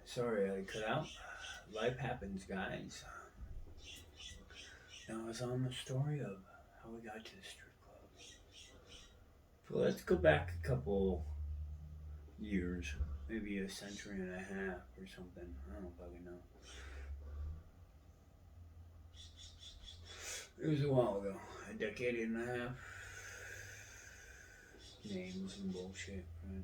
Sorry I cut out. Life happens, guys. Now it's on the story of how we got to the strip club. So let's go back a couple years, maybe a century and a half or something. I don't fucking know. It was a while ago, a decade and a half. Names and bullshit, right?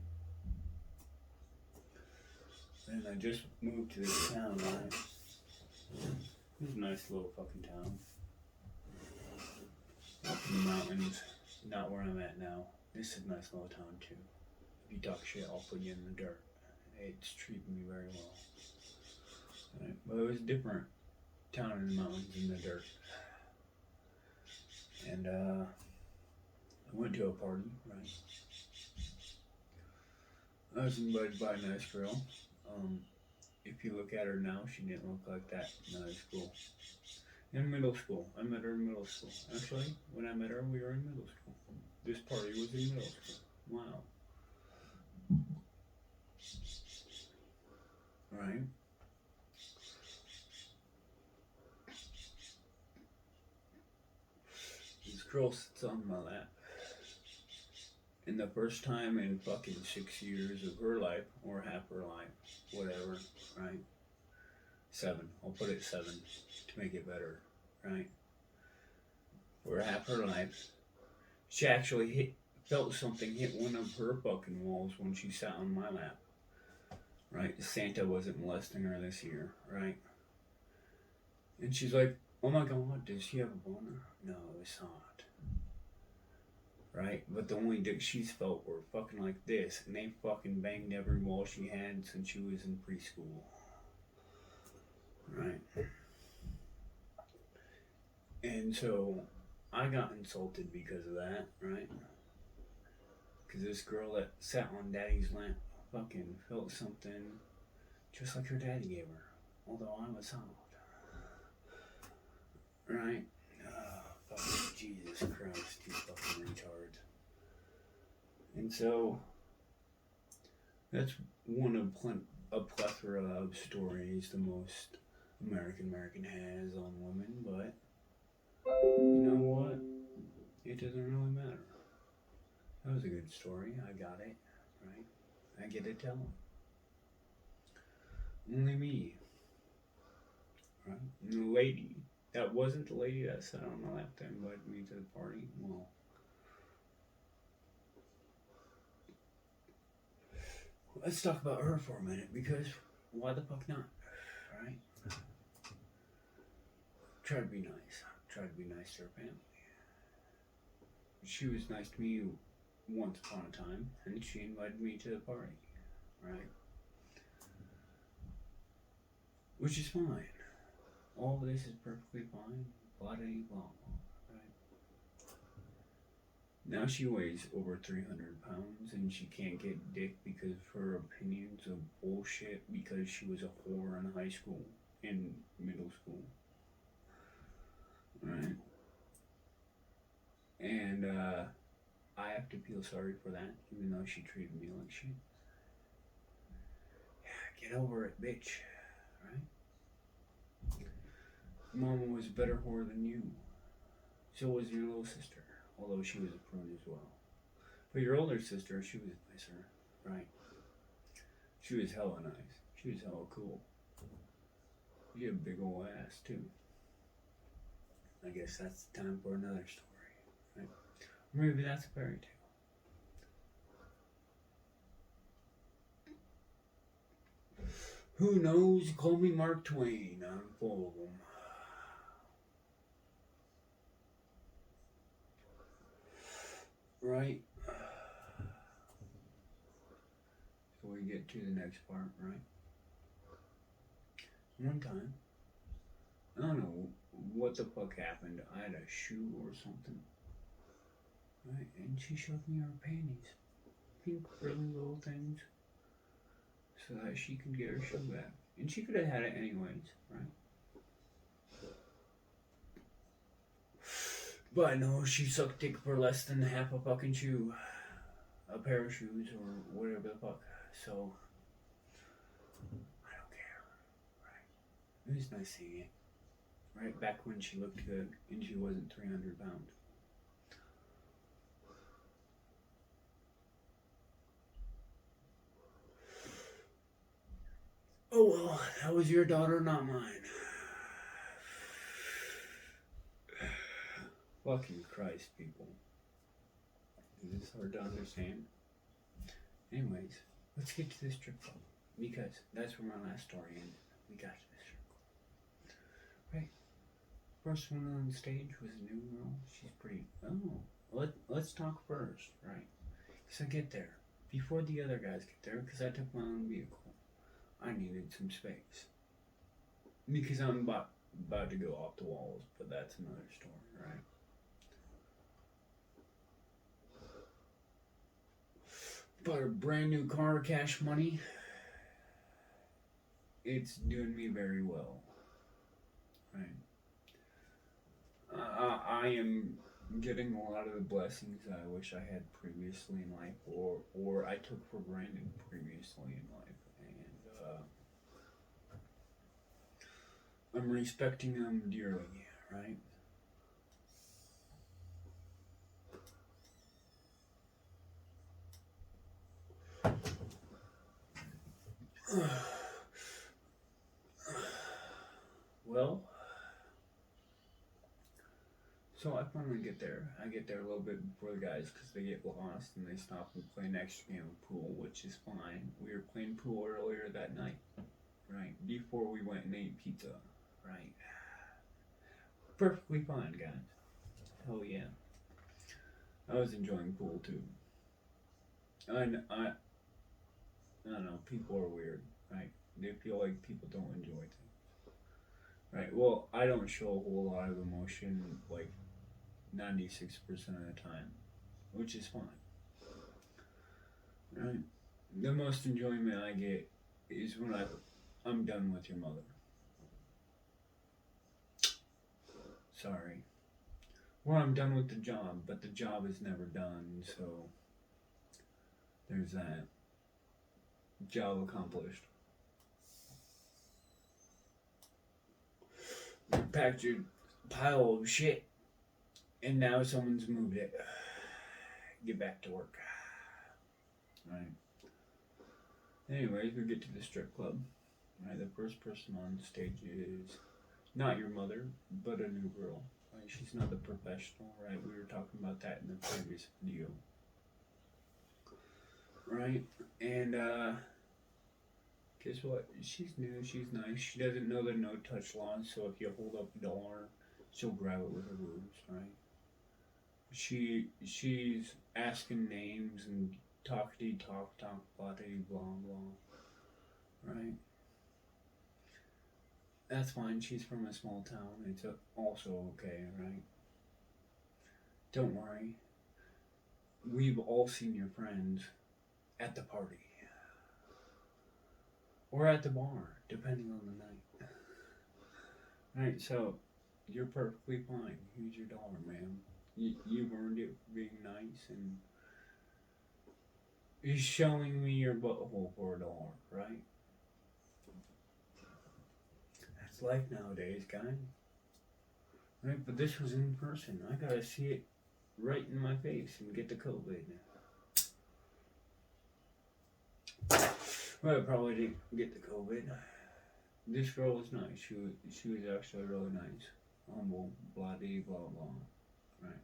And I just moved to this town, right? It's a nice little fucking town. Up in the mountains, not where I'm at now. This is a nice little town too. If you talk shit, I'll put you in the dirt. It's treating me very well. Right? But it was a different town in the mountains in the dirt. And I went to a party, right? I was invited by a nice girl. If you look at her now, she didn't look like that in high school. In middle school. I met her in middle school. Actually, when I met her, we were in middle school. This party was in middle school. Wow. Right? This girl sits on my lap. And the first time in fucking 6 years of her life, or half her life, whatever, right? 7. I'll put it 7 to make it better, right? For half her life, she actually felt something hit one of her fucking walls when she sat on my lap, right? Santa wasn't molesting her this year, right? And she's like, oh my god, does she have a boner? No, it's not. Right? But the only dicks she's felt were fucking like this, and they fucking banged every wall she had since she was in preschool. Right? And so I got insulted because of that, right? Because this girl that sat on daddy's lap fucking felt something just like her daddy gave her, although I was out. Right? Fucking Jesus Christ, you fucking retard. And so that's one of a plethora of stories the most American has on women, but you know what? It doesn't really matter. That was a good story. I got it, right? I get to tell them. Only me, right? And the lady, that wasn't the lady that sat on my lap that invited me to the party. Well, let's talk about her for a minute, because why the fuck not, right? Try to be nice. Try to be nice to her family. She was nice to me once upon a time, and she invited me to the party, right? Which is fine. All of this is perfectly fine. Blah, blah, blah, right? Now she weighs over 300 pounds, and she can't get dick because of her opinions of bullshit because she was a whore in high school, in middle school, right? And I have to feel sorry for that, even though she treated me like shit. Yeah, get over it, bitch, right? Mama was a better whore than you. So was your little sister, although she was a prune as well. But your older sister, she was nicer, right? She was hella nice. She was hella cool. You had a big old ass, too. I guess that's time for another story, right? Or maybe that's a fairy tale. Who knows? Call me Mark Twain. I'm full of them. Right? So we get to the next part, right? One time, I don't know what the fuck happened. I had a shoe or something. Right? And she showed me her panties. Pink frilly little things. So that she could get her shoe back. And she could have had it anyways, right? But no, she sucked dick for less than half a fucking shoe. A pair of shoes or whatever the fuck. So, I don't It was nice seeing it. Right back when she looked good and she wasn't 300 pounds. Oh well, that was your daughter, not mine. Fucking Christ, people. Is this hard to understand? Anyways, let's get to this strip club. Because that's where my last story ended. We got to this strip club. Right. First one on stage was a new girl. She's pretty. Oh, let's talk first, right? So I get there. Before the other guys get there, because I took my own vehicle. I needed some space. Because I'm about to go off the walls, but that's another story, right? Bought a brand new car, cash money. It's doing me very well, right? I am getting a lot of the blessings I wish I had previously in life, or I took for granted previously in life, and I'm respecting them dearly, right? Well, so I finally get there. I get there a little bit before the guys because they get lost and they stop and play next to me on the pool, which is fine. We were playing pool earlier that night, right? Before we went and ate pizza, right? Perfectly fine, guys. Hell yeah. I was enjoying pool too. I don't know, people are weird, right? They feel like people don't enjoy things. Right, well, I don't show a whole lot of emotion, like 96% of the time, which is fine, right? The most enjoyment I get is when I'm done with your mother. Sorry. Or I'm done with the job, but the job is never done, so there's that. Job accomplished. You packed your pile of shit, and now someone's moved it. Get back to work. Right. Anyways, we get to the strip club. Right, the first person on stage is not your mother, but a new girl. Right, she's not the professional, right? We were talking about that in the previous video. Right? And guess what? She's new, she's nice. She doesn't know the no touch laws, so if you hold up a dollar, she'll grab it with her boobs, right? She's asking names and talkity talk blah blah, right? That's fine. She's from a small town. It's also okay, right? Don't worry. We've all seen your friends at the party or at the bar, depending on the night. Right. So you're perfectly fine. Here's your dollar, ma'am. You've earned it for being nice, and you're showing me your butthole for a dollar, right? That's life nowadays, guys. Right, but this was in person. I gotta see it right in my face and get the COVID. Well, I probably didn't get the COVID. This girl was nice. She was actually really nice. Humble, blah blah blah. Right.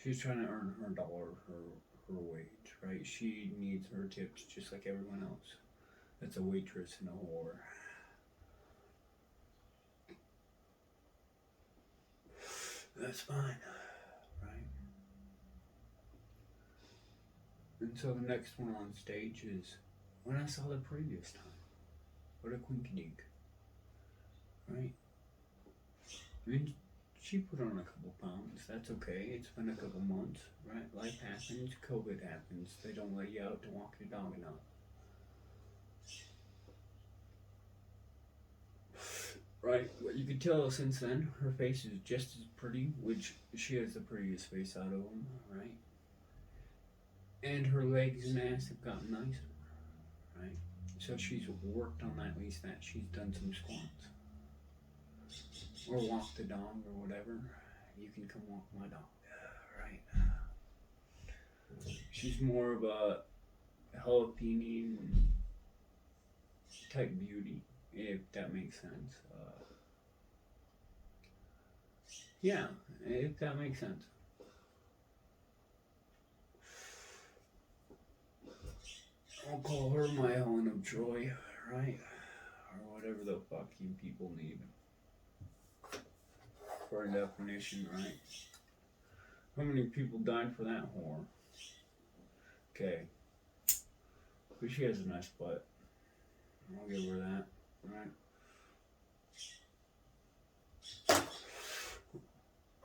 She's trying to earn her dollar, her wage. Right. She needs her tips just like everyone else. That's a waitress and a whore. That's fine. Right. And so the next one on stage is when I saw the previous time. What a quinky dink. Right? I mean, she put on a couple pounds. That's okay. It's been a couple months, right? Life happens. COVID happens. They don't let you out to walk your dog enough. Right? What you could tell since then, her face is just as pretty, which she has the prettiest face out of them, right? And her legs and ass have gotten nicer, right? So she's worked on that, at least that. She's done some squats. or walk the dog or whatever, you can come walk my dog, right? She's more of a jalapeno type beauty, if that makes sense. Yeah, if that makes sense. I'll call her my Helen of Troy, right? Or whatever the fuck you people need for a definition, right? How many people died for that whore? Okay. But she has a nice butt. I'll give her that, right?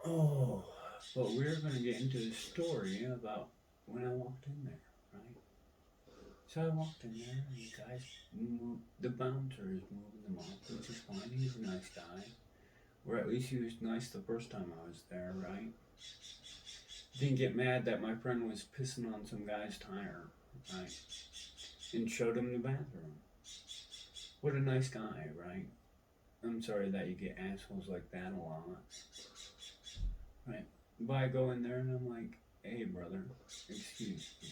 Oh, but we're gonna get into the story about when I walked in there, right? So I walked in there, and the guys moved, the bouncer is moving them off, which is fine. He's a nice guy. Or at least he was nice the first time I was there, right? Didn't get mad that my friend was pissing on some guy's tire, right? And showed him the bathroom. What a nice guy, right? I'm sorry that you get assholes like that a lot. Right? But I go in there and I'm like, hey brother, excuse me.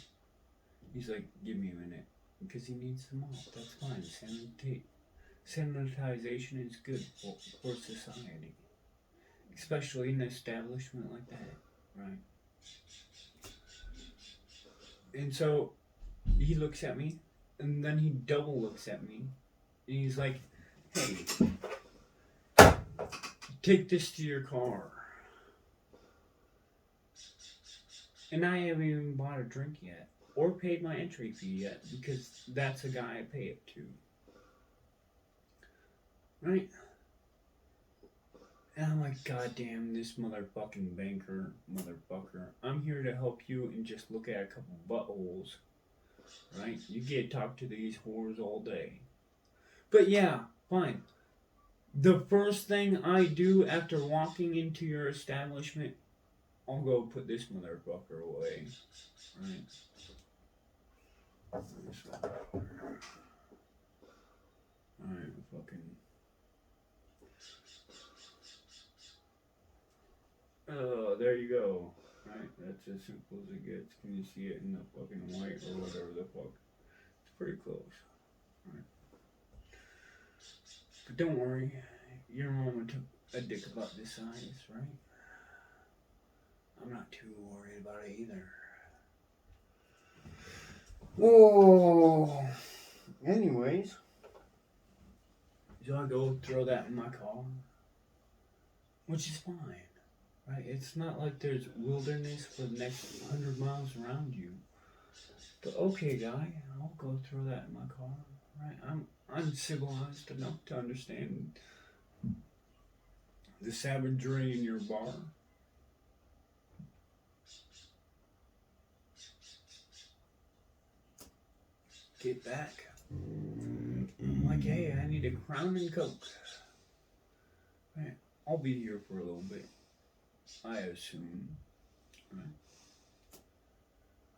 He's like, give me a minute. Because he needs them off. That's fine. Sanitization is good for society. Especially in an establishment like that, right? And so he looks at me, and then he double looks at me, and he's like, hey, take this to your car. And I haven't even bought a drink yet, or paid my entry fee yet, because that's a guy I pay it to. Right? And I'm like, God damn, this motherfucking banker, motherfucker. I'm here to help you and just look at a couple buttholes. Right? You get to talk to these whores all day. But yeah, fine. The first thing I do after walking into your establishment, I'll go put this motherfucker away. Right? Alright, fucking. Oh, there you go. Right? That's as simple as it gets. Can you see it in the fucking white or whatever the fuck? It's pretty close. Right? But don't worry. Your mama took a dick about this size, right? I'm not too worried about it either. Whoa. Anyways. So I go throw that in my car. Which is fine. Right? It's not like there's wilderness for the next 100 miles around you. But okay, guy, I'll go throw that in my car. Right? I'm civilized enough to understand the savagery in your bar. Get back. I'm like, hey, I need a Crown and Coke. Right? I'll be here for a little bit. I assume. Right?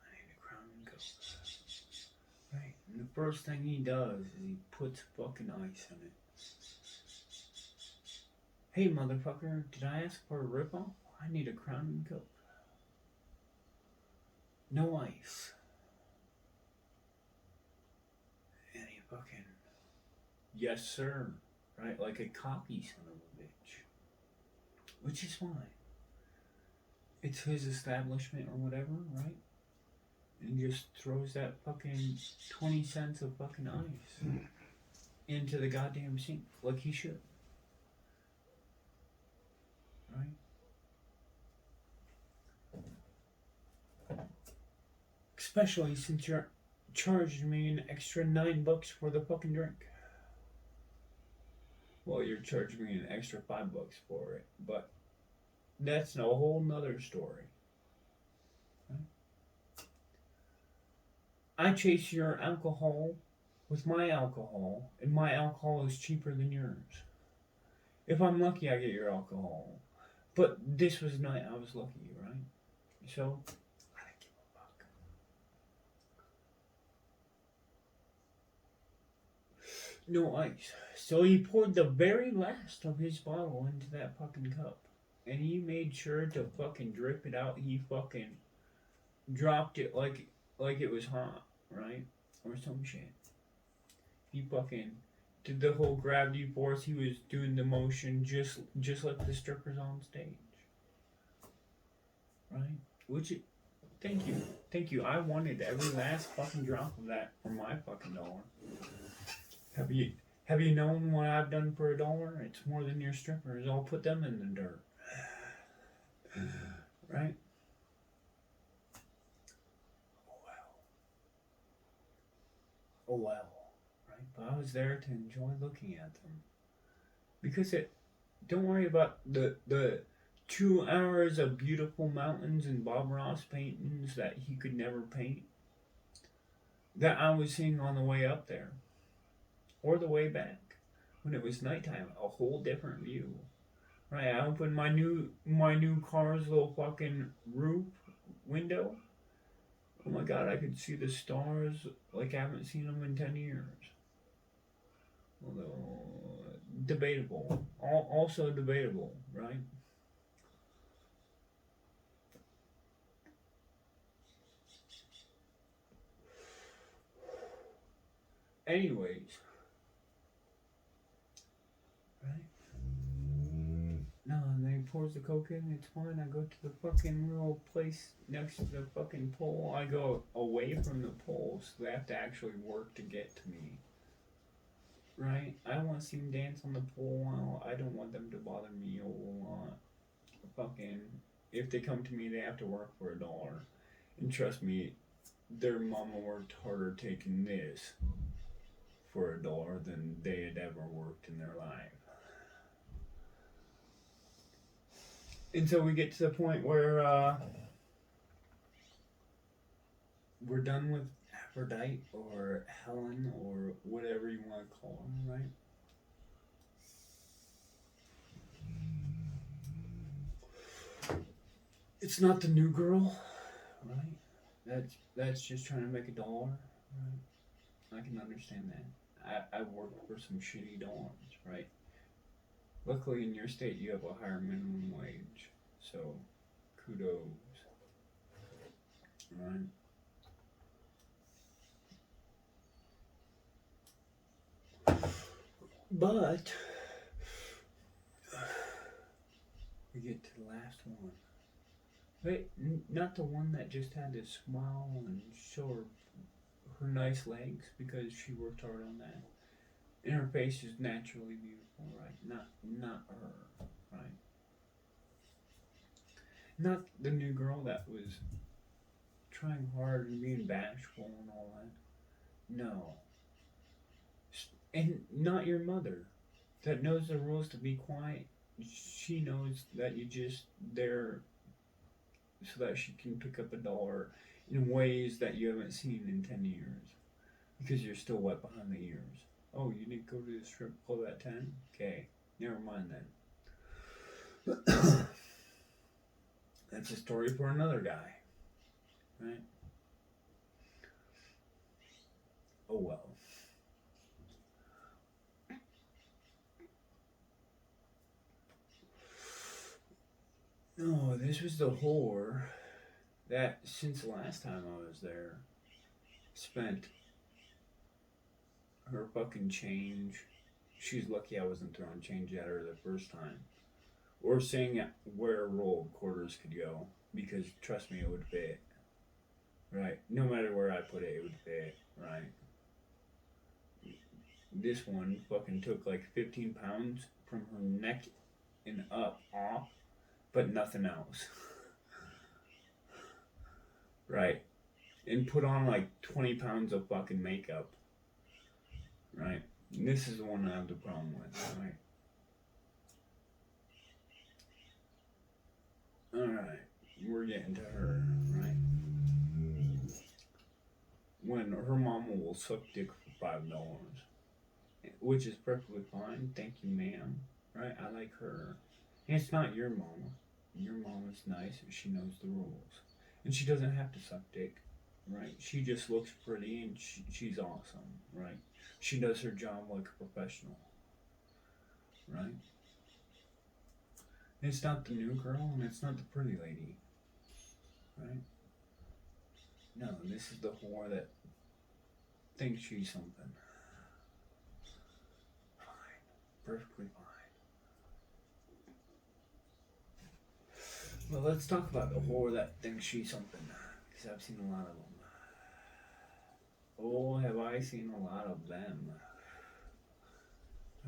I need a Crown and Coke. Right? And the first thing he does is he puts fucking ice in it. Hey, motherfucker, did I ask for a ripoff? I need a Crown and Coke. No ice. And he fucking, yes, sir. Right? Like a copy, son of a bitch. Which is fine. It's his establishment or whatever, right? And he just throws that fucking 20 cents of fucking ice into the goddamn sink like he should. Right? Especially since you're charging me an extra $9 for the fucking drink. Well, you're charging me an extra $5 for it, but that's a whole nother story. Right? I chase your alcohol with my alcohol, and my alcohol is cheaper than yours. If I'm lucky, I get your alcohol. But this was not, I was lucky, right? So, I didn't give a fuck. no ice. So he poured the very last of his bottle into that fucking cup. And he made sure to fucking drip it out. He fucking dropped it like it was hot, right? Or some shit. He fucking did the whole gravity force. He was doing the motion just like the strippers on stage, right? Which, thank you. I wanted every last fucking drop of that for my fucking dollar. Have you have you known what I've done for $1? It's more than your strippers. I'll put them in the dirt, right? Oh well, right? But I was there to enjoy looking at them because it. Don't worry about the 2 hours of beautiful mountains and Bob Ross paintings that he could never paint that I was seeing on the way up there or the way back when it was nighttime. A whole different view. Right, I opened my new car's little fucking roof window. Oh my god, I could see the stars like I haven't seen them in 10 years. Although debatable, also debatable, right? Anyways, right? No, and then he pours the coke in. It's fine. I go to the fucking little place next to the fucking pole. I go away from the pole, so they have to actually work to get to me. Right? I don't want to see them dance on the pole. I don't want them to bother me a whole lot. Fucking, if they come to me, they have to work for $1. And trust me, their mama worked harder taking this for $1 than they had ever worked in their life. And so we get to the point where we're done with Aphrodite or Helen or whatever you want to call her, right? It's not the new girl, right? That's just trying to make $1, right? I can understand that. I worked for some shitty dollars, right? Luckily, in your state, you have a higher minimum wage, so kudos, right? But we get to the last one. Wait, not the one that just had to smile and show her nice legs because she worked hard on that. And her face is naturally beautiful, right? Not her, right? Not the new girl that was trying hard and being bashful and all that. No. And not your mother that knows the rules to be quiet. She knows that you just there so that she can pick up $1 in ways that you haven't seen in 10 years because you're still wet behind the ears. Oh, you didn't go to the strip club at 10? Okay, never mind then. That's a story for another guy, right? Oh well. No, this was the whore that since the last time I was there spent her fucking change. She's lucky I wasn't throwing change at her the first time. Or saying where a roll of quarters could go. Because trust me, it would fit. Right? No matter where I put it, it would fit. Right? This one fucking took like 15 pounds from her neck and up off, but nothing else. Right? And put on like 20 pounds of fucking makeup. Right? And this is the one I have the problem with. Right? Alright, we're getting to her, right? When her mama will suck dick for $5, which is perfectly fine. Thank you, ma'am. Right? I like her. And it's not your mama. Your mama's nice and she knows the rules. And she doesn't have to suck dick, right? She just looks pretty and she's awesome, right? She does her job like a professional, right? It's not the new girl and it's not the pretty lady, right? No, this is the whore that thinks she's something. Fine. Perfectly fine. Well, let's talk about the whore that thinks she's something. Because I've seen a lot of them. Oh, have I seen a lot of them.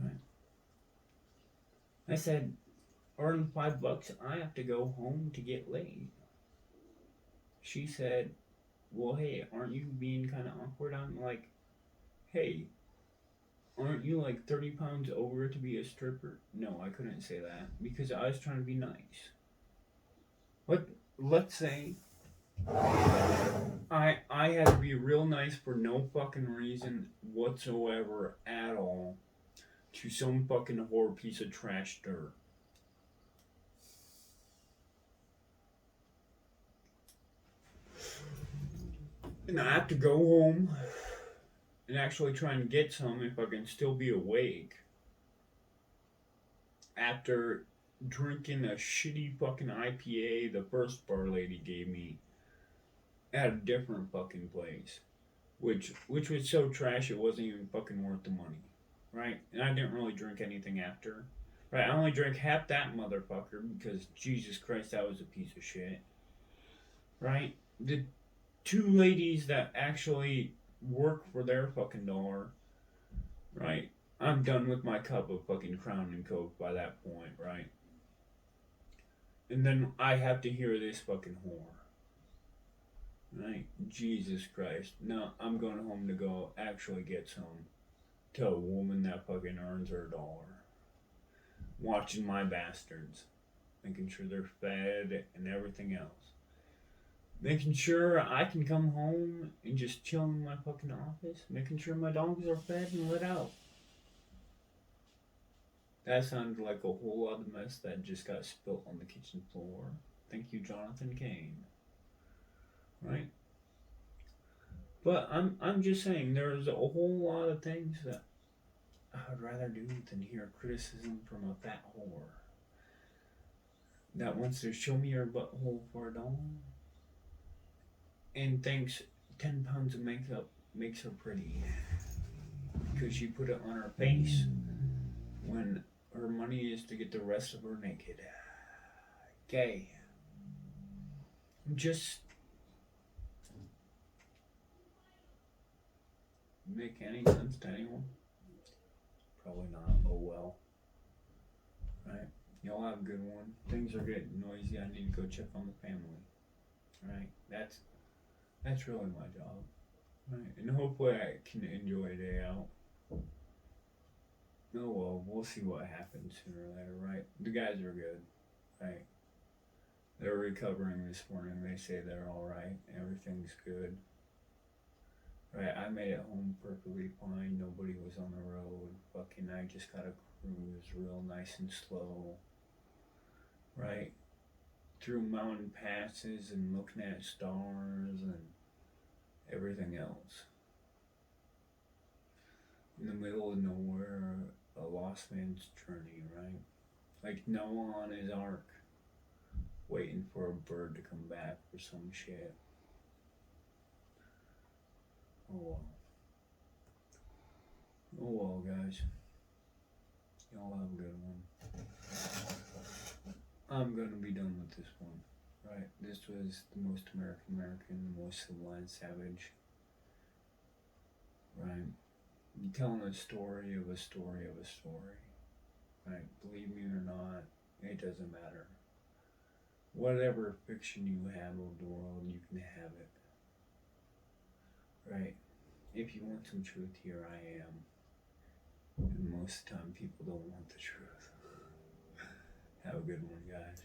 Right. I said, earn $5, I have to go home to get laid. She said, well, hey, aren't you being kind of awkward? I'm like, hey, aren't you like 30 pounds over to be a stripper? No, I couldn't say that because I was trying to be nice. Let's say I had to be real nice for no fucking reason whatsoever at all to some fucking whore piece of trash dirt. And I have to go home and actually try and get some if I can still be awake after drinking a shitty fucking IPA the first bar lady gave me at a different fucking place, which was so trash it wasn't even fucking worth the money, right? And I didn't really drink anything after, right? I only drank half that motherfucker because Jesus Christ, that was a piece of shit, right? The two ladies that actually work for their fucking dollar, right? I'm done with my cup of fucking Crown and Coke by that point, right? And then I have to hear this fucking whore. Right? Jesus Christ. No, I'm going home to go actually get some to a woman that fucking earns her dollar. Watching my bastards. Making sure they're fed and everything else. Making sure I can come home and just chill in my fucking office. Making sure my dogs are fed and let out. That sounded like a whole lot of mess that just got spilt on the kitchen floor. Thank you, Jonathan Kane. Right? But I'm just saying there's a whole lot of things that I would rather do than hear criticism from a fat whore that wants to show me her butthole for a dollar and thinks 10 pounds of makeup makes her pretty because she put it on her face when her money is to get the rest of her naked. Gay. Just make any sense to anyone? Probably not. Oh well. Right? Y'all have a good one. Things are getting noisy. I need to go check on the family. Right? That's really my job. Right? And hopefully I can enjoy a day out. Oh well, we'll see what happens sooner or later, right? The guys are good. Right? They're recovering this morning. They say they're alright. Everything's good. Right, I made it home perfectly fine. Nobody was on the road. Fucking, I just got to cruise real nice and slow. Right? Through mountain passes and looking at stars and everything else. In the middle of nowhere, a lost man's journey, right? Like Noah on his ark, waiting for a bird to come back for some shit. Oh well. Oh well, guys. Y'all have a good one. I'm gonna be done with this one. Right? This was the most American, the most civilized savage. Right? You're telling a story of a story of a story. Right? Believe me or not, it doesn't matter. Whatever fiction you have of the world, you can have it. Right? If you want some truth, here I am. And most of the time, people don't want the truth. Have a good one, guys.